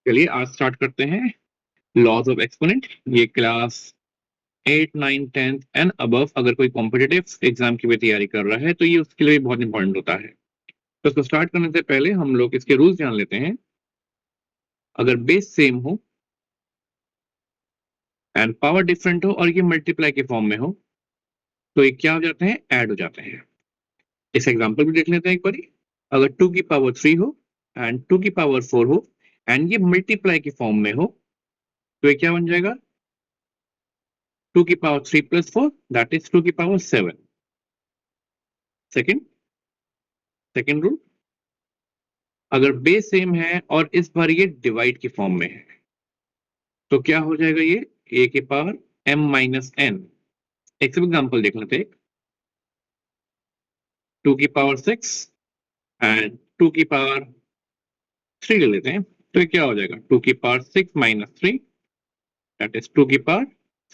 चलिए आज स्टार्ट करते हैं लॉज ऑफ एक्सपोनेंट। ये क्लास 8, 9, 10 एंड अबव अगर कोई कॉम्पिटिटिव एग्जाम की भी तैयारी कर रहा है तो ये उसके लिए बहुत इंपॉर्टेंट होता है। तो इसको स्टार्ट करने से पहले हम लोग इसके रूल्स जान लेते हैं। अगर बेस सेम हो एंड पावर डिफरेंट हो और ये मल्टीप्लाई के फॉर्म में हो तो ये क्या हो जाते हैं, ऐड हो जाते हैं। इस एग्जाम्पल भी देख लेते हैं एक बार। अगर 2 की पावर 3 हो एंड 2 की पावर 4 हो एंड ये मल्टीप्लाई के फॉर्म में हो तो ये क्या बन जाएगा, 2 की पावर 3 प्लस 4 दैट इज 2 की पावर 7। सेकेंड रूल, अगर बेस सेम है और इस बार ये डिवाइड की फॉर्म में है तो क्या हो जाएगा, ये a के पावर m माइनस n। एक एग्जाम्पल देख लेते हैं। 2 की पावर 6 एंड 2 की पावर 3 ले लेते हैं तो ये क्या हो जाएगा, 2 की पावर 6 माइनस 3 दैट इज 2 की पावर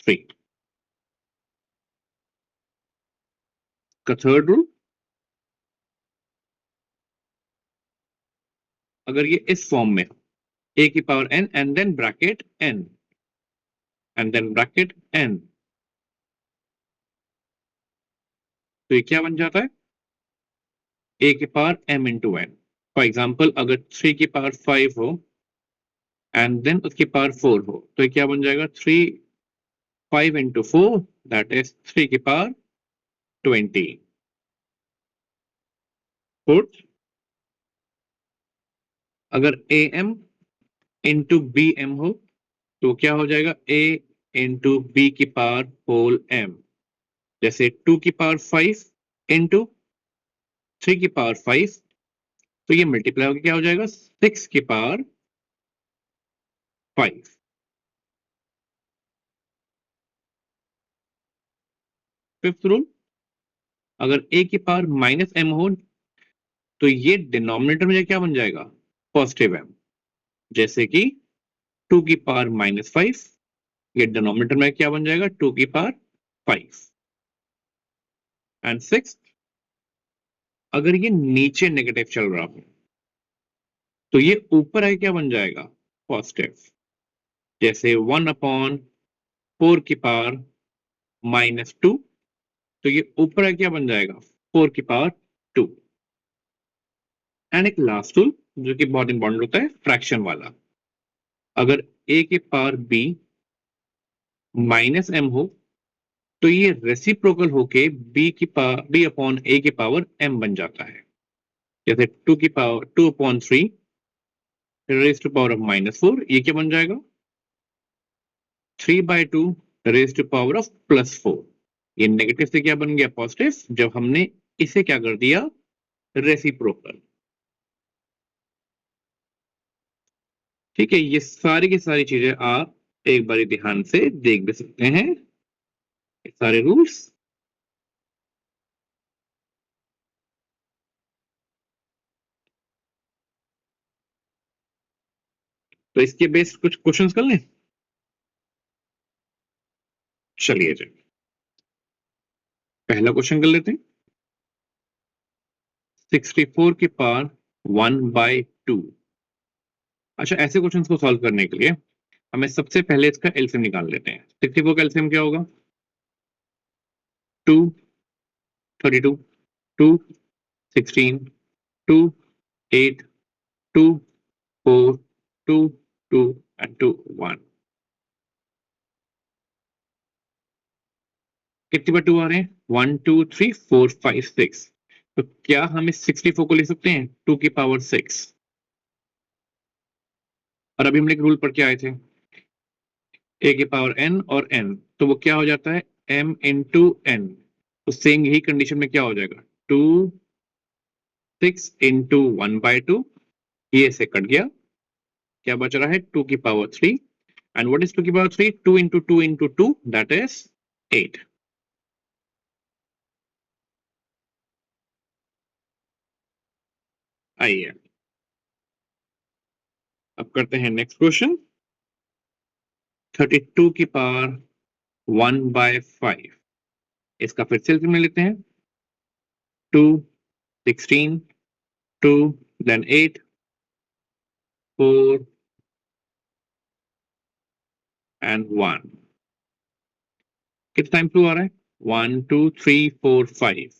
3 का थर्ड रूल। अगर ये इस फॉर्म में हो, a की power n and then bracket n and then bracket n तो ये क्या बन जाता है, a की power m into n। For example अगर 3 की पावर 5 हो एंड देन उसकी पावर 4 हो तो ये क्या बन जाएगा, 5 into 4 that is 3 की पावर 20। फोर्थ, अगर am into bm हो तो क्या हो जाएगा, a into b की पावर होल m। जैसे 2 की पावर 5 into 3 की पावर 5 तो ये मल्टीप्लाई होकर क्या हो जाएगा, 6 की पावर 5। फिफ्थ रूल, अगर a की पावर माइनस m हो तो ये डिनोमिनेटर में क्या बन जाएगा, पॉजिटिव m। जैसे कि 2 की पावर माइनस 5 ये डिनोमिनेटर में क्या बन जाएगा, 2 की पावर 5। एंड सिक्स, अगर ये नीचे नेगेटिव चल रहा हो तो ये ऊपर है क्या बन जाएगा, पॉजिटिव। जैसे 1/4 की पावर -2 तो ये ऊपर है क्या बन जाएगा, 4 की पावर 2। एंड एक लास्ट रूल जो कि बहुत इंपॉर्टेंट होता है, फ्रैक्शन वाला। अगर a की पावर b माइनस m हो तो ये रेसिप्रोकल होके b अपॉन a की पावर m बन जाता है। जैसे 2 की पावर 2/3 रेज टू पावर ऑफ -4 ये क्या बन जाएगा, 3/2 रेज टू पावर ऑफ +4। ये नेगेटिव से क्या बन गया, पॉजिटिव, जब हमने इसे क्या कर दिया, रेसिप्रोकल। ठीक है, ये सारी की सारी चीजें आप एक बार ध्यान से देख भी सकते हैं, ये सारे रूल्स। तो इसके बेस्ड कुछ क्वेश्चंस कर लें। चलिए जी, पहला क्वेश्चन कर लेते हैं। 64 की पावर 1/2। अच्छा, ऐसे क्वेश्चंस को सॉल्व करने के लिए हमें सबसे पहले इसका एलसीएम निकाल लेते हैं। 64 का एलसीएम क्या होगा, 2, 32, 2, 16, 2, 8, 2, 4, 2, 2 and 2, 1। कितनी बार 2 आ रहे हैं, 1 2 3 4 5 6। तो क्या हम इस 64 को लिख सकते हैं 2 की पावर 6। और अभी हमने एक रूल पढ़ के आए थे, a की पावर n और n तो वो क्या हो जाता है, m इंटू n। तो सेम यही कंडीशन में क्या हो जाएगा, 2 6 इंटू 1/2 ये से कट गया, क्या बच रहा है 2 की पावर 3। एंड व्हाट इज 2 की power 3, 2 into 2 into 2 that is 8। आइए अब करते हैं नेक्स्ट क्वेश्चन। 32 की पावर 1/5 इसका फिर से में लेते हैं। 2, 16, 2 then 8, 4, एंड 1। कितना टाइम प्रूव आ रहा है? 1 2 3 4 5।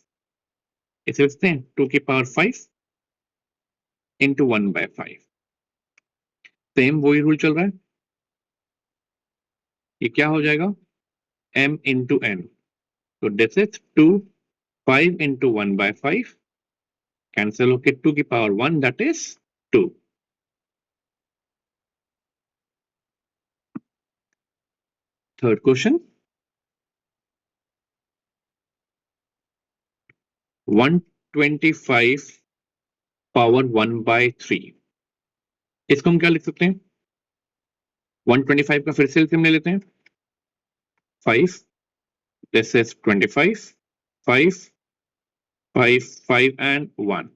इसे लिखते हैं 2 की पावर 5 इंटू 1/5। सेम वही रूल चल रहा है। ये क्या हो जाएगा? m into n। तो दिस इज 2 5 इंटू 1/5 कैंसिल होके 2 की power 1 that is 2। Third question, 125 power 1/3। इसको हम क्या लिख सकते हैं? 125 का फिर से एलसीएम ले लेते हैं। 5, this is 25, 5 5 5 and 1।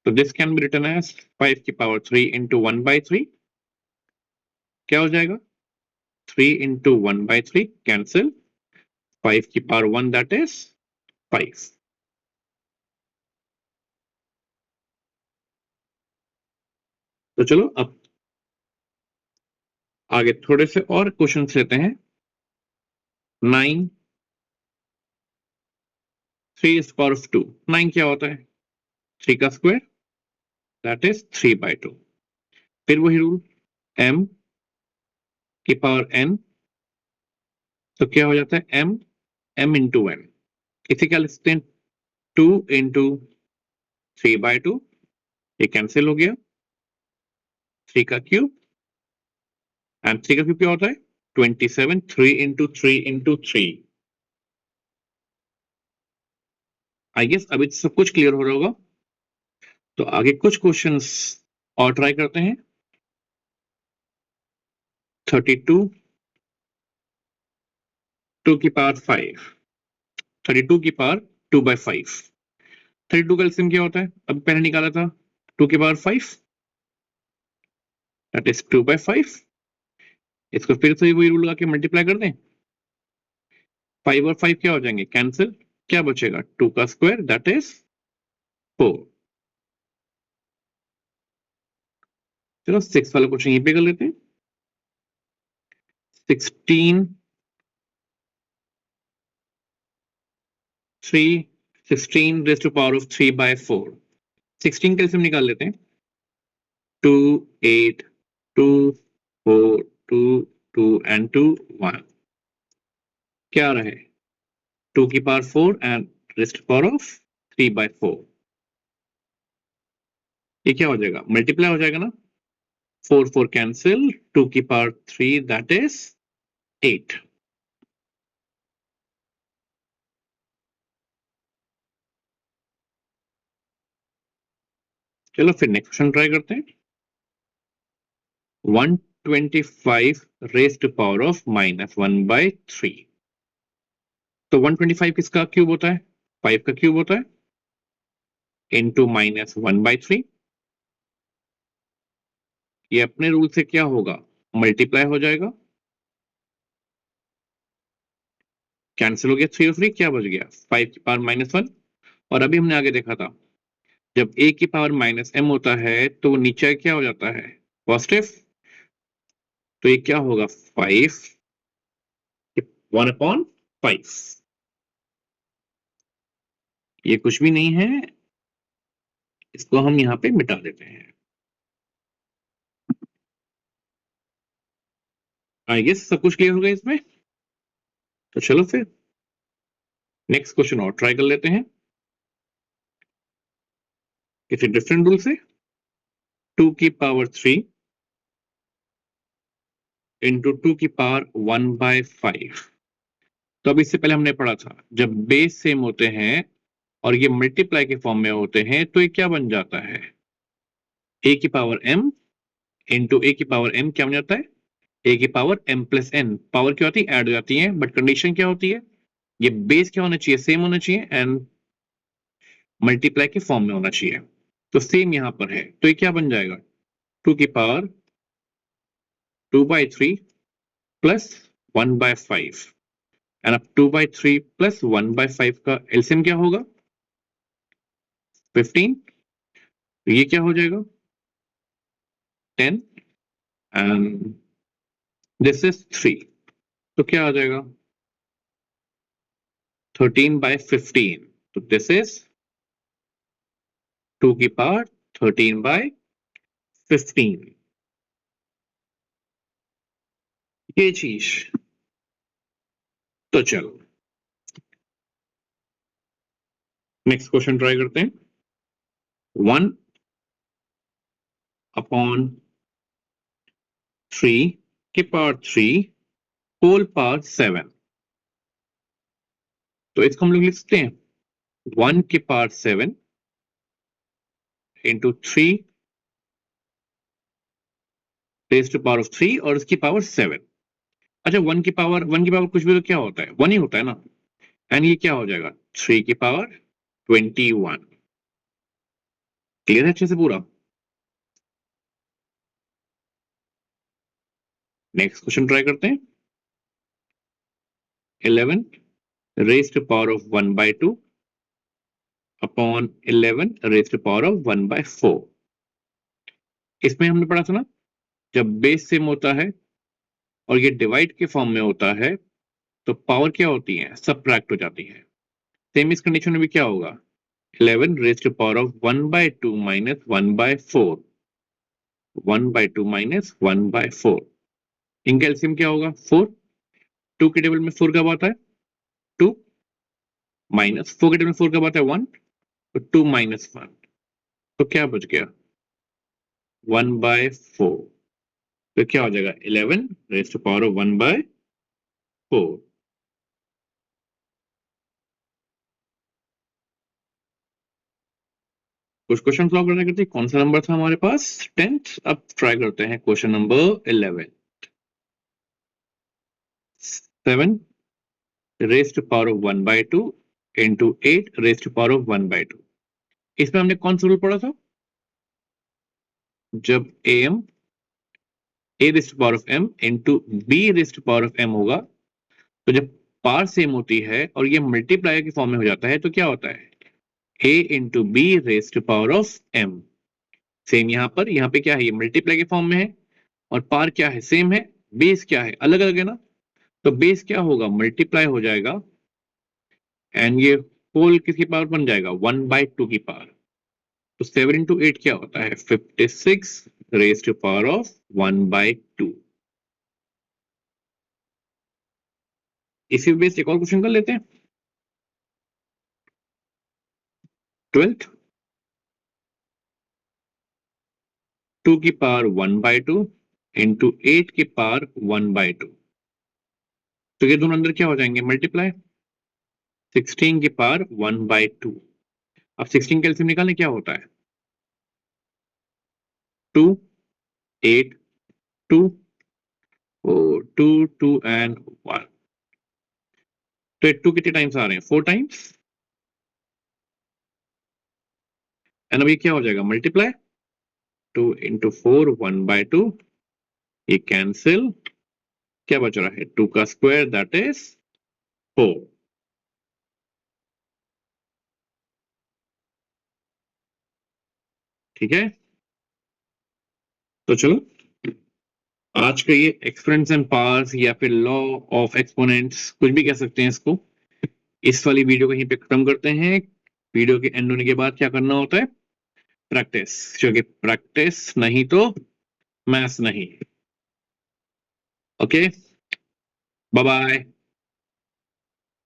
So this can be written as 5 की पावर 3 into 1/3। क्या हो जाएगा? 3 into 1/3 cancel, 5 की पावर 1 that is 5। तो चलो अब आगे थोड़े से और क्वेश्चन लेते हैं। 9 3 is power of 2। 9 क्या होता है? 3 का स्क्वायर that is 3/2। फिर वही रूल, m की पावर n, तो क्या हो जाता है? m into n। इसे क्या लिखते हैं? 2 into 3/2। ये कैंसिल हो गया। 3 का क्यूब एंड 3 का क्यूब क्या होता है? 27। 3 into 3 into 3। आई गेस अभी सब कुछ क्लियर हो रहा होगा। तो आगे कुछ क्वेश्चंस और ट्राई करते हैं। 32 2 की पावर 5, 32 की पावर 2/5। 32 का एलसीएम क्या होता है? अभी पहले निकाला था 2 की पावर 5 दैट इज 2/5। इसको फिर से वही रूल लगा के मल्टीप्लाई कर दें। 5 और 5 क्या हो जाएंगे? कैंसिल। क्या बचेगा? 2 का स्क्वायर दैट इज 4। चलो 6 वाला क्वेश्चन यहीं पे कर लेते हैं। 16 3 16 raised to power of 3/4। 16 का एलसीएम निकाल लेते हैं। 2 8 2 4 2 2 and 2 1। क्या आ रहा है? 2 की power 4 and rest power of 3/4। ये क्या हो जाएगा? मल्टीप्लाई हो जाएगा ना। 4 4 कैंसिल, 2 की पावर 3 दैट इज 8। चलो फिर नेक्स्ट क्वेश्चन ट्राई करते हैं। 125 रेज टू पावर ऑफ -1/3। तो 125 किसका क्यूब होता है? 5 का क्यूब होता है इंटू -1/3। ये अपने रूल से क्या होगा? मल्टीप्लाई हो जाएगा। कैंसिल हो गया 3 और 3, क्या बच गया? 5 की पावर -1। और अभी हमने आगे देखा था जब a की पावर -m होता है तो वो नीचे क्या हो जाता है? पॉजिटिव। तो ये क्या होगा? 5 1/5। ये कुछ भी नहीं है, इसको हम यहाँ पे मिटा देते हैं। आई गेस सब कुछ क्लियर हो गया इसमें। तो चलो फिर नेक्स्ट क्वेश्चन और ट्राई कर लेते हैं किसी डिफरेंट रूल से। 2 की पावर 3 इंटू 2 की पावर 1/5। तो अब इससे पहले हमने पढ़ा था जब बेस सेम होते हैं और ये मल्टीप्लाई के फॉर्म में होते हैं तो ये क्या बन जाता है? a की पावर m इंटू a की पावर m क्या बन जाता है? a की power m plus n। Power क्या होती है? ऐड हो जाती है, बट कंडीशन क्या होती है? ये बेस क्या होना चाहिए? सेम होना चाहिए एंड मल्टीप्लाई के फॉर्म में होना चाहिए। तो सेम यहां पर है, तो ये क्या बन जाएगा? 2 की पावर 2/3 प्लस 1/5 एंड अब 2/3 प्लस 1/5 का एलसीएम क्या होगा? 15। तो ये क्या हो जाएगा? 10 एंड दिस इज 3, तो क्या आ जाएगा 13/15, तो दिस इज 2 की पावर 13/15, ये चीज। तो चलो नेक्स्ट क्वेश्चन ट्राई करते हैं। 1/3 की पावर 3 होल पावर 7, तो इसको हम लोग लिख सकते हैं 1 की power 7 into 3 raise to power of 3 और उसकी पावर 7। अच्छा, 1 की पावर कुछ भी तो क्या होता है, 1 ही होता है ना, एंड ये क्या हो जाएगा 3 की पावर 21। क्लियर है अच्छे से पूरा? नेक्स्ट क्वेश्चन ट्राई करते हैं। 11 raise to power of 1/2 upon 11 raise to power of 1/4। इसमें हमने पढ़ा था ना, जब बेस सेम होता है और ये डिवाइड के फॉर्म में होता है तो पावर क्या होती है, सबट्रैक्ट हो जाती है। सेम इस कंडीशन में भी क्या होगा, 11 raise to power of 1/2 minus 1/4, 1/2 minus 1/4, इनका एलसीएम क्या होगा 4। 2 के टेबल में 4 कब आता है 2, माइनस 4 के टेबल में 4 कब आता है 1, तो 2 माइनस 1, तो क्या बच गया 1/4, तो क्या हो जाएगा 11 रेज टू पावर ऑफ 1/4। कुछ क्वेश्चन सॉल्व करने करते कौन सा नंबर था हमारे पास 10th। अब ट्राई करते हैं question number 11। 7 raise to power of 1/2 into 8 raise to power of 1/2। इसमें हमने कौन सा रूल पढ़ा था, जब am a raise to power of m into b raise to power of m होगा, तो जब पावर सेम होती है और ये मल्टीप्लाई के फॉर्म में हो जाता है तो क्या होता है a into B raise to power of m। Same यहाँ पे क्या है, ये मल्टीप्लाई के फॉर्म में है और पावर क्या है सेम है, बेस क्या है अलग अलग है ना, तो बेस क्या होगा मल्टीप्लाई हो जाएगा एंड ये होल किसकी पावर बन जाएगा 1/2 की पावर। तो 7 इंटू 8 क्या होता है 56 रेज टू पावर ऑफ 1/2। इसी बेस एक और क्वेश्चन कर लेते हैं। 12 2 की पावर 1/2 इंटू 8 की पावर 1/2, तो ये दोनों अंदर क्या हो जाएंगे मल्टीप्लाई, 16 की पावर 1/2। अब 16 का एलसीएम निकालने क्या होता है 2 8 2 4 2 2 एंड 1, तो 2 कितने टाइम्स आ रहे हैं 4 टाइम्स, एंड अब ये क्या हो जाएगा मल्टीप्लाई 2 इंटू 4 1/2, ये कैंसिल, क्या बच रहा है 2 का स्क्वायर दैट इज 4। ठीक है, तो चलो आज का ये एक्सपोनेंट्स एंड पावर्स या फिर लॉ ऑफ एक्सपोनेंट्स कुछ भी कह सकते हैं इसको, इस वाली वीडियो को यहीं पे खत्म करते हैं। वीडियो के एंड होने के बाद क्या करना होता है प्रैक्टिस, क्योंकि प्रैक्टिस नहीं तो मैथ्स नहीं। Okay, bye bye.